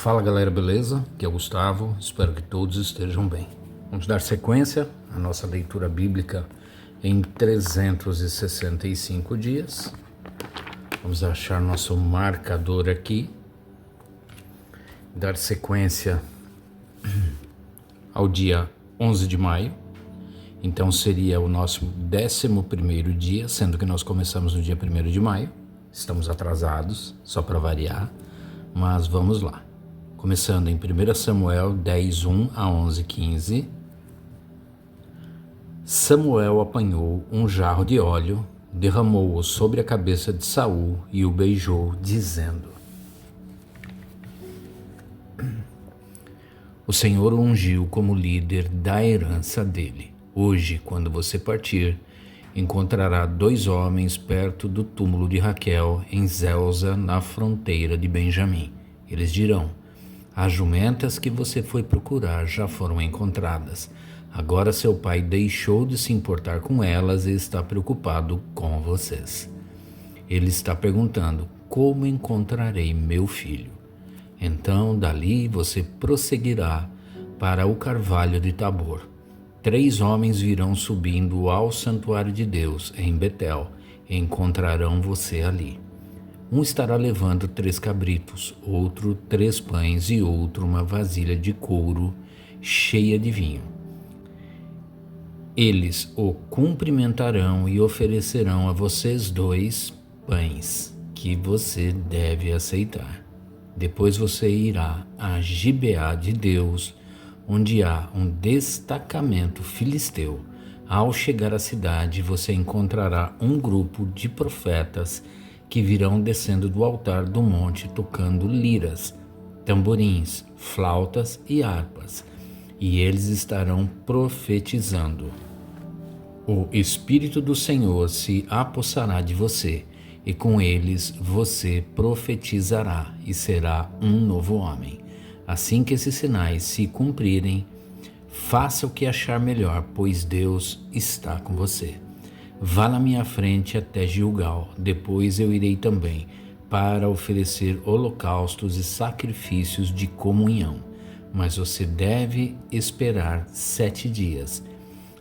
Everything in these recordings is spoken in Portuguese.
Fala galera, beleza? Aqui é o Gustavo, espero que todos estejam bem. Vamos dar sequência à nossa leitura bíblica em 365 dias. Vamos achar nosso marcador aqui, dar sequência ao dia 11 de maio. Então seria o nosso 11º dia, sendo que nós começamos no dia 1º de maio. Estamos atrasados, só para variar, mas vamos lá. Começando em 1 Samuel 10, 1 a 11, 15. Samuel apanhou um jarro de óleo, derramou-o sobre a cabeça de Saul e o beijou, dizendo: O Senhor o ungiu como líder da herança dele. Hoje, quando você partir, encontrará 2 homens perto do túmulo de Raquel, em Zelza, na fronteira de Benjamim. Eles dirão: as jumentas que você foi procurar já foram encontradas. Agora seu pai deixou de se importar com elas e está preocupado com vocês. Ele está perguntando: como encontrarei meu filho? Então, dali você prosseguirá para o carvalho de Tabor. 3 homens virão subindo ao santuário de Deus, em Betel, e encontrarão você ali. Um estará levando 3 cabritos, outro 3 pães e outro uma vasilha de couro cheia de vinho. Eles o cumprimentarão e oferecerão a vocês 2 pães, que você deve aceitar. Depois você irá a Gibeá de Deus, onde há um destacamento filisteu. Ao chegar à cidade, você encontrará um grupo de profetas que virão descendo do altar do monte tocando liras, tamborins, flautas e harpas, e eles estarão profetizando. O Espírito do Senhor se apossará de você, e com eles você profetizará e será um novo homem. Assim que esses sinais se cumprirem, faça o que achar melhor, pois Deus está com você. Vá na minha frente até Gilgal, depois eu irei também, para oferecer holocaustos e sacrifícios de comunhão. Mas você deve esperar 7 dias,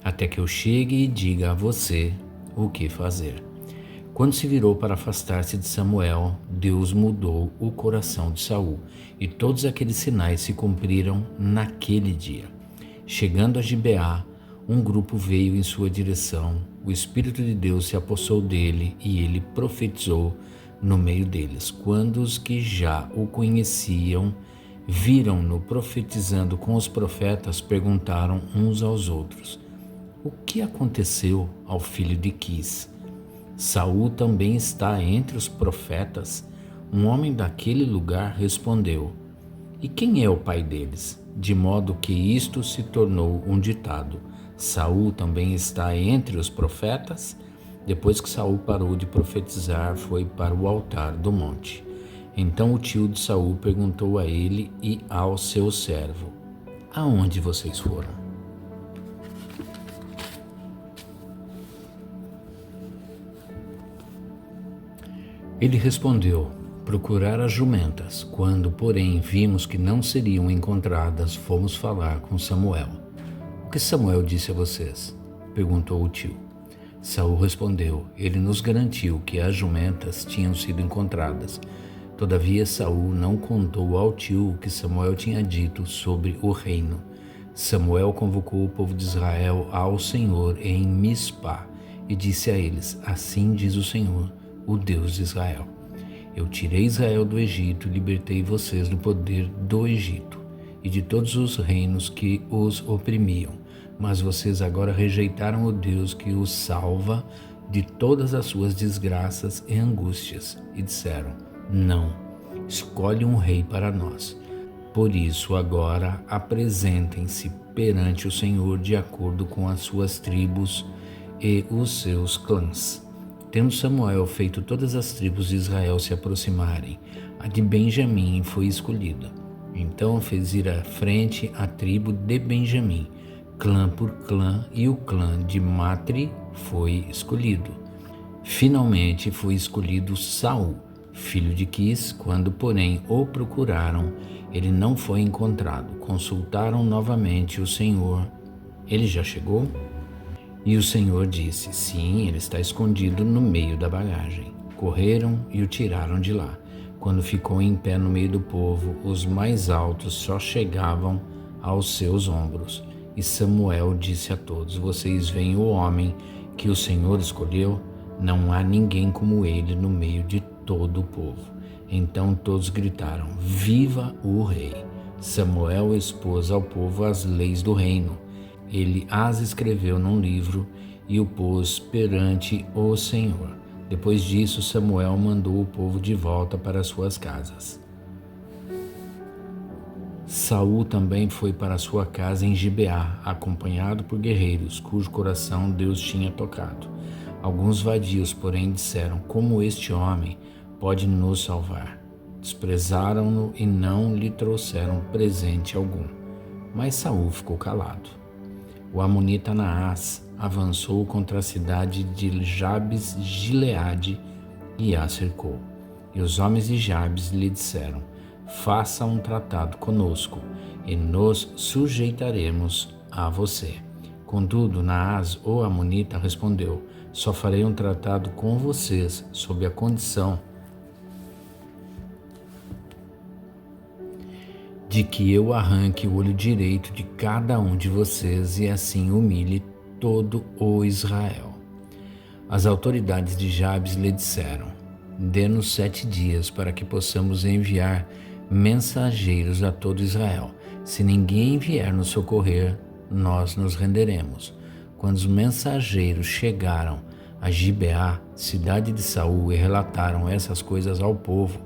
até que eu chegue e diga a você o que fazer. Quando se virou para afastar-se de Samuel, Deus mudou o coração de Saul, e todos aqueles sinais se cumpriram naquele dia. Chegando a Gibeá, um grupo veio em sua direção. O Espírito de Deus se apossou dele e ele profetizou no meio deles. Quando os que já o conheciam viram-no profetizando com os profetas, perguntaram uns aos outros: o que aconteceu ao filho de Quis? Saul também está entre os profetas? Um homem daquele lugar respondeu: e quem é o pai deles? De modo que isto se tornou um ditado: Saul também está entre os profetas? Depois que Saul parou de profetizar, foi para o altar do monte. Então o tio de Saul perguntou a ele e ao seu servo: aonde vocês foram? Ele respondeu: procurar as jumentas. Quando, porém, vimos que não seriam encontradas, fomos falar com Samuel. O que Samuel disse a vocês? Perguntou o tio. Saul respondeu: ele nos garantiu que as jumentas tinham sido encontradas. Todavia Saul não contou ao tio o que Samuel tinha dito sobre o reino. Samuel convocou o povo de Israel ao Senhor em Mispá e disse a eles: assim diz o Senhor, o Deus de Israel: eu tirei Israel do Egito e libertei vocês do poder do Egito e de todos os reinos que os oprimiam. Mas vocês agora rejeitaram o Deus que os salva de todas as suas desgraças e angústias e disseram: não, escolhe um rei para nós. Por isso agora apresentem-se perante o Senhor de acordo com as suas tribos e os seus clãs. Tendo Samuel feito todas as tribos de Israel se aproximarem, a de Benjamim foi escolhida. Então fez ir à frente a tribo de Benjamim, clã por clã, e o clã de Matri foi escolhido. Finalmente foi escolhido Saul, filho de Quis. Quando, porém, o procuraram, Ele não foi encontrado. Consultaram novamente o Senhor. Ele já chegou? E o Senhor disse: sim, ele está escondido no meio da bagagem. Correram e o tiraram de lá. Quando ficou em pé no meio do povo, os mais altos só chegavam aos seus ombros. E Samuel disse a todos: vocês veem o homem que o Senhor escolheu? Não há ninguém como ele no meio de todo o povo. Então todos gritaram: viva o rei! Samuel expôs ao povo as leis do reino. Ele as escreveu num livro e o pôs perante o Senhor. Depois disso, Samuel mandou o povo de volta para suas casas. Saul também foi para sua casa em Gibeá, acompanhado por guerreiros, cujo coração Deus tinha tocado. Alguns vadios, porém, disseram: como este homem pode nos salvar? Desprezaram-no e não lhe trouxeram presente algum. Mas Saul ficou calado. O amonita Naás avançou contra a cidade de Jabes Gileade e a cercou. E os homens de Jabes lhe disseram: faça um tratado conosco e nos sujeitaremos a você. Contudo, Naás, o amonita, respondeu: só farei um tratado com vocês sob a condição de que eu arranque o olho direito de cada um de vocês e assim humilhe todo o Israel. As autoridades de Jabes lhe disseram: dê-nos 7 dias para que possamos enviar mensageiros a todo Israel. Se ninguém vier nos socorrer, nós nos renderemos. Quando os mensageiros chegaram a Gibeá, cidade de Saul, e relataram essas coisas ao povo,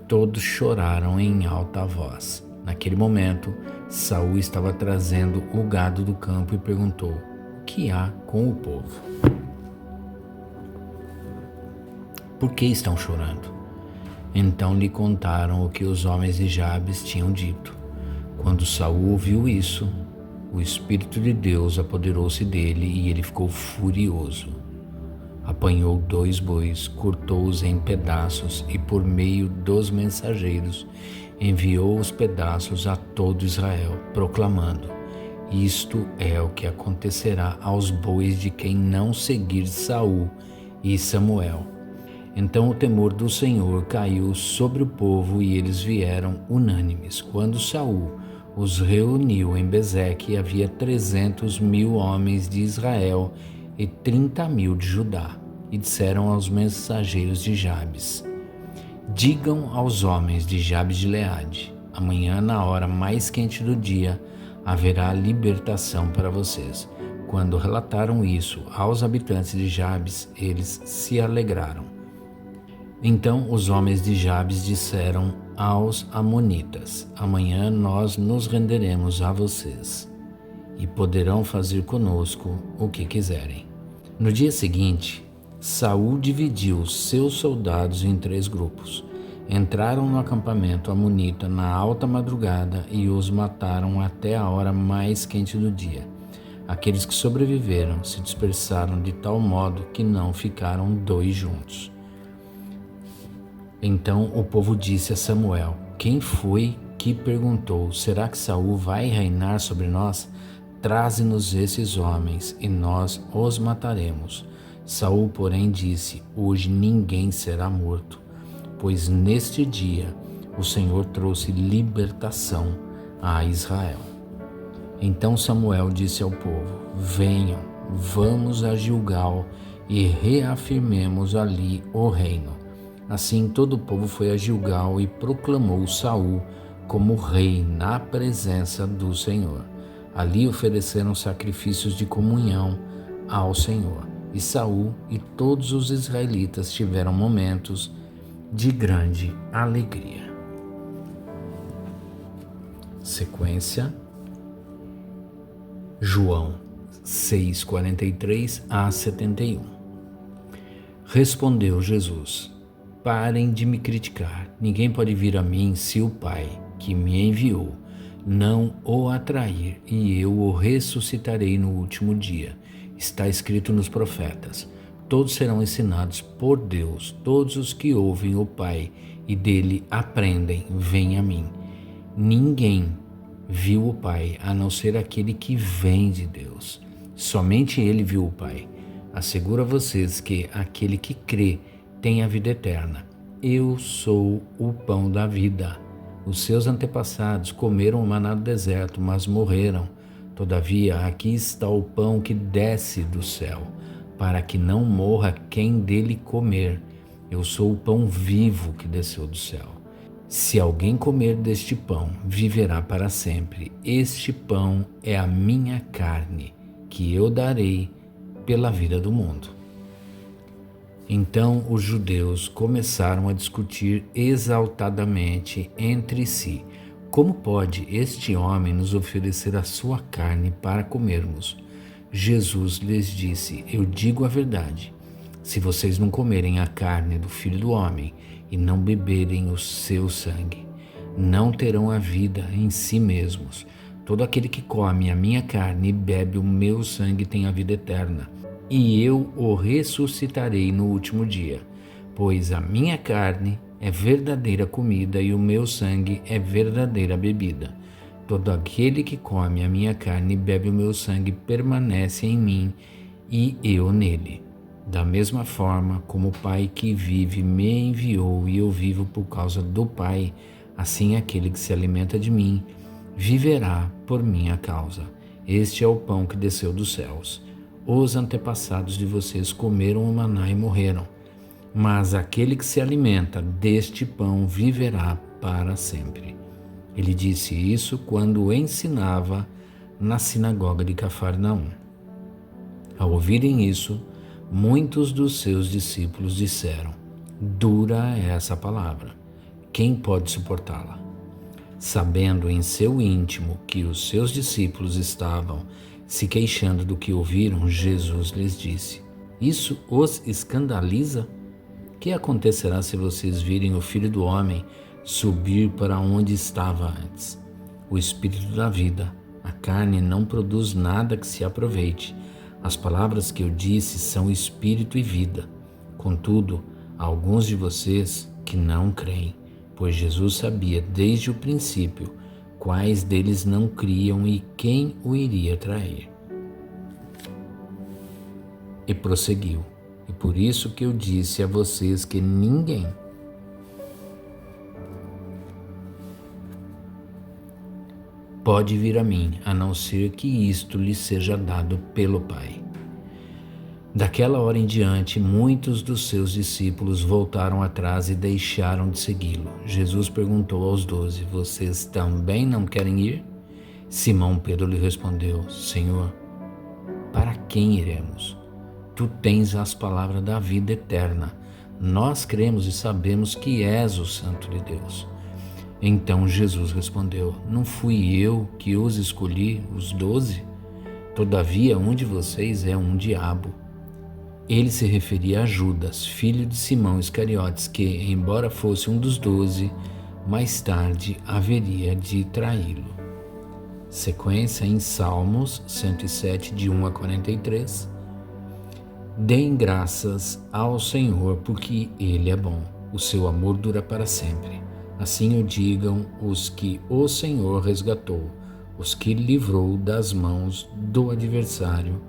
todos choraram em alta voz. Naquele momento, Saul estava trazendo o gado do campo e perguntou: o que há com o povo? Por que estão chorando? Então lhe contaram o que os homens de Jabes tinham dito. Quando Saul ouviu isso, o Espírito de Deus apoderou-se dele e ele ficou furioso. Apanhou 2 bois, cortou-os em pedaços e, por meio dos mensageiros, enviou os pedaços a todo Israel, proclamando: isto é o que acontecerá aos bois de quem não seguir Saul e Samuel. Então o temor do Senhor caiu sobre o povo e eles vieram unânimes. Quando Saul os reuniu em Bezeque, havia 300.000 homens de Israel e 30.000 de Judá. E disseram aos mensageiros de Jabes: digam aos homens de Jabes de Gileade: amanhã, na hora mais quente do dia, haverá libertação para vocês. Quando relataram isso aos habitantes de Jabes, eles se alegraram. Então os homens de Jabes disseram aos amonitas: amanhã nós nos renderemos a vocês e poderão fazer conosco o que quiserem. No dia seguinte, Saul dividiu seus soldados em 3 grupos. Entraram no acampamento amonita na alta madrugada e os mataram até a hora mais quente do dia. Aqueles que sobreviveram se dispersaram de tal modo que não ficaram 2 juntos. Então o povo disse a Samuel: quem foi que perguntou: será que Saul vai reinar sobre nós? Traze-nos esses homens e nós os mataremos. Saul, porém, disse: hoje ninguém será morto, pois neste dia o Senhor trouxe libertação a Israel. Então Samuel disse ao povo: venham, vamos a Gilgal e reafirmemos ali o reino. Assim todo o povo foi a Gilgal e proclamou Saul como rei na presença do Senhor. Ali ofereceram sacrifícios de comunhão ao Senhor. E Saul e todos os israelitas tiveram momentos de grande alegria. Sequência: João 6:43 a 71. Respondeu Jesus: parem de me criticar. Ninguém pode vir a mim se o Pai, que me enviou, não o atrair, e eu o ressuscitarei no último dia. Está escrito nos profetas: todos serão ensinados por Deus. Todos os que ouvem o Pai e dele aprendem, vêm a mim. Ninguém viu o Pai, a não ser aquele que vem de Deus. Somente ele viu o Pai. Asseguro a vocês que aquele que crê tem a vida eterna. Eu sou o pão da vida. Os seus antepassados comeram o maná do deserto, mas morreram. Todavia, aqui está o pão que desce do céu, para que não morra quem dele comer. Eu sou o pão vivo que desceu do céu. Se alguém comer deste pão, viverá para sempre. Este pão é a minha carne, que eu darei pela vida do mundo. Então os judeus começaram a discutir exaltadamente entre si: como pode este homem nos oferecer a sua carne para comermos? Jesus lhes disse: eu digo a verdade. Se vocês não comerem a carne do Filho do Homem e não beberem o seu sangue, não terão a vida em si mesmos. Todo aquele que come a minha carne e bebe o meu sangue tem a vida eterna, e eu o ressuscitarei no último dia, pois a minha carne é verdadeira comida e o meu sangue é verdadeira bebida. Todo aquele que come a minha carne e bebe o meu sangue permanece em mim e eu nele. Da mesma forma como o Pai que vive me enviou e eu vivo por causa do Pai, assim aquele que se alimenta de mim viverá por minha causa. Este é o pão que desceu dos céus. Os antepassados de vocês comeram o maná e morreram, mas aquele que se alimenta deste pão viverá para sempre. Ele disse isso quando ensinava na sinagoga de Cafarnaum. Ao ouvirem isso, muitos dos seus discípulos disseram: dura é essa palavra, quem pode suportá-la? Sabendo em seu íntimo que os seus discípulos estavam se queixando do que ouviram, Jesus lhes disse: isso os escandaliza? Que acontecerá se vocês virem o Filho do Homem subir para onde estava antes? O Espírito da vida, a carne não produz nada que se aproveite. As palavras que eu disse são espírito e vida. Contudo, há alguns de vocês que não creem, pois Jesus sabia desde o princípio quais deles não criam e quem o iria trair. E prosseguiu: e por isso que eu disse a vocês que ninguém pode vir a mim, a não ser que isto lhe seja dado pelo Pai. Daquela hora em diante, muitos dos seus discípulos voltaram atrás e deixaram de segui-lo. Jesus perguntou aos 12: vocês também não querem ir? Simão Pedro lhe respondeu: Senhor, para quem iremos? Tu tens as palavras da vida eterna. Nós cremos e sabemos que és o Santo de Deus. Então Jesus respondeu: não fui eu que os escolhi, os 12? Todavia um de vocês é um diabo. Ele se referia a Judas, filho de Simão Iscariotes, que, embora fosse um dos 12, mais tarde haveria de traí-lo. Sequência em Salmos 107, de 1 a 43. Deem graças ao Senhor, porque Ele é bom. O seu amor dura para sempre. Assim o digam os que o Senhor resgatou, os que livrou das mãos do adversário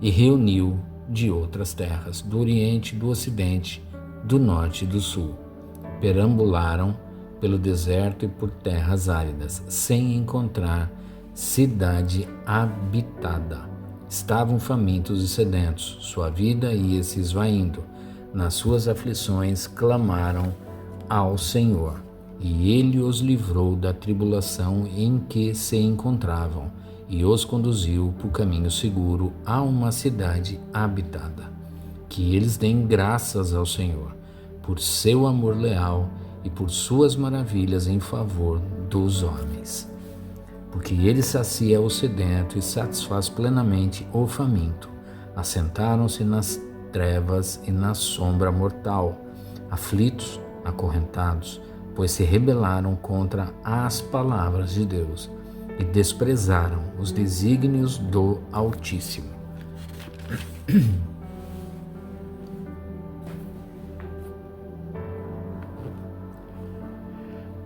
e reuniu de outras terras, do Oriente, do Ocidente, do Norte e do Sul. Perambularam pelo deserto e por terras áridas, sem encontrar cidade habitada. Estavam famintos e sedentos, sua vida ia se esvaindo. Nas suas aflições clamaram ao Senhor, e Ele os livrou da tribulação em que se encontravam e os conduziu por caminho seguro a uma cidade habitada. Que eles deem graças ao Senhor por seu amor leal e por suas maravilhas em favor dos homens. Porque Ele sacia o sedento e satisfaz plenamente o faminto. Assentaram-se nas trevas e na sombra mortal, aflitos, acorrentados, pois se rebelaram contra as palavras de Deus e desprezaram os desígnios do Altíssimo.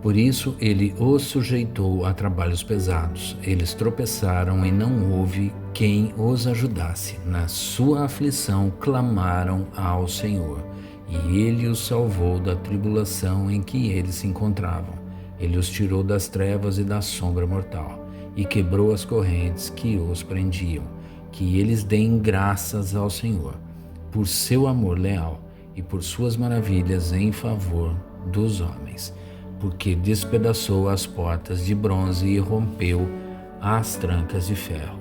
Por isso ele os sujeitou a trabalhos pesados. Eles tropeçaram e não houve quem os ajudasse. Na sua aflição clamaram ao Senhor, e ele os salvou da tribulação em que eles se encontravam. Ele os tirou das trevas e da sombra mortal, e quebrou as correntes que os prendiam. Que eles deem graças ao Senhor, por seu amor leal e por suas maravilhas em favor dos homens, porque despedaçou as portas de bronze e rompeu as trancas de ferro.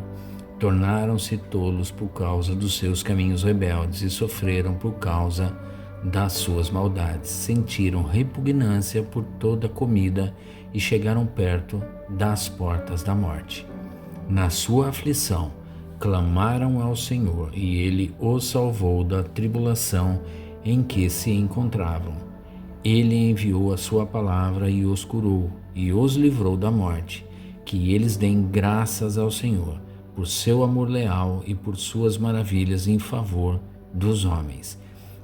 Tornaram-se tolos por causa dos seus caminhos rebeldes e sofreram por causa das suas maldades. Sentiram repugnância por toda a comida e chegaram perto das portas da morte. Na sua aflição, clamaram ao Senhor, e ele os salvou da tribulação em que se encontravam. Ele enviou a sua palavra e os curou, e os livrou da morte. Que eles deem graças ao Senhor, por seu amor leal e por suas maravilhas em favor dos homens.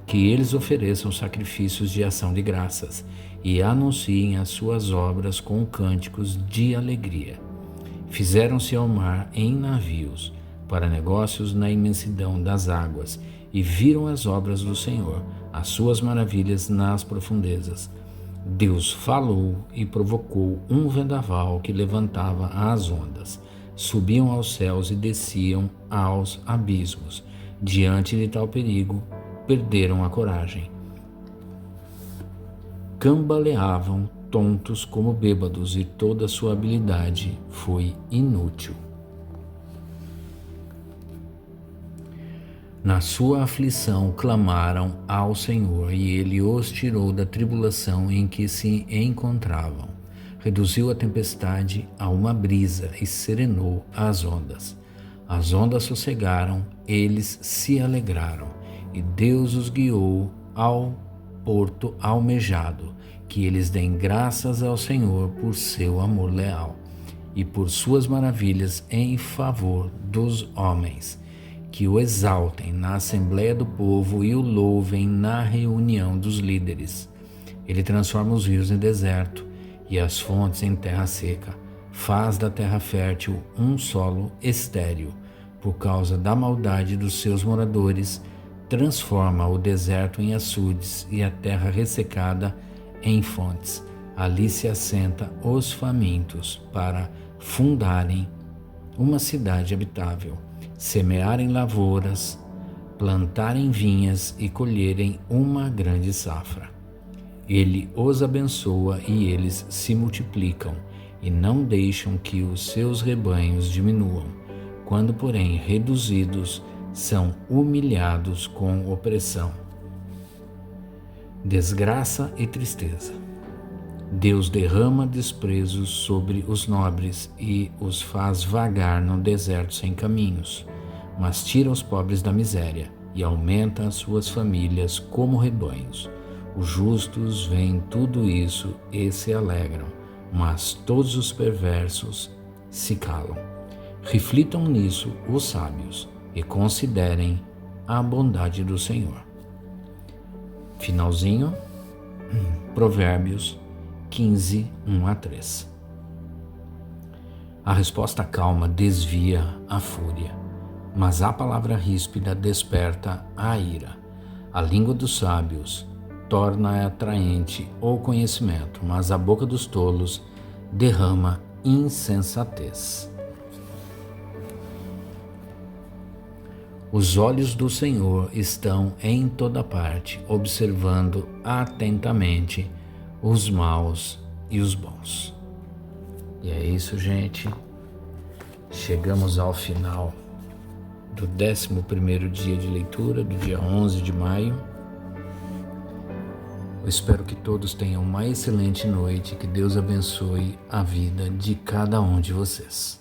Que eles ofereçam sacrifícios de ação de graças e anunciem as suas obras com cânticos de alegria. Fizeram-se ao mar em navios, para negócios na imensidão das águas, e viram as obras do Senhor, as suas maravilhas nas profundezas. Deus falou e provocou um vendaval que levantava as ondas. Subiam aos céus e desciam aos abismos. Diante de tal perigo, perderam a coragem. Cambaleavam tontos como bêbados, e toda a sua habilidade foi inútil. Na sua aflição clamaram ao Senhor, e ele os tirou da tribulação em que se encontravam. Reduziu a tempestade a uma brisa e serenou as ondas. As ondas sossegaram, eles se alegraram, e Deus os guiou ao porto almejado. Que eles deem graças ao Senhor por seu amor leal e por suas maravilhas em favor dos homens. Que o exaltem na assembleia do povo e o louvem na reunião dos líderes. Ele transforma os rios em deserto e as fontes em terra seca. Faz da terra fértil um solo estéril. Por causa da maldade dos seus moradores, transforma o deserto em açudes e a terra ressecada em fontes. Ali se assenta os famintos para fundarem uma cidade habitável, semearem lavouras, plantarem vinhas e colherem uma grande safra. Ele os abençoa e eles se multiplicam, e não deixam que os seus rebanhos diminuam. Quando, porém, reduzidos, são humilhados com opressão, desgraça e tristeza. Deus derrama desprezo sobre os nobres e os faz vagar no deserto sem caminhos, mas tira os pobres da miséria e aumenta as suas famílias como rebanhos. Os justos veem tudo isso e se alegram, mas todos os perversos se calam. Reflitam nisso os sábios e considerem a bondade do Senhor. Finalzinho, Provérbios 15, 1-3. A resposta calma desvia a fúria, mas a palavra ríspida desperta a ira. A língua dos sábios torna atraente o conhecimento, mas a boca dos tolos derrama insensatez. Os olhos do Senhor estão em toda parte, observando atentamente os maus e os bons. E é isso, gente. Chegamos ao final do 11º dia de leitura, do dia 11 de maio. Eu espero que todos tenham uma excelente noite, que Deus abençoe a vida de cada um de vocês.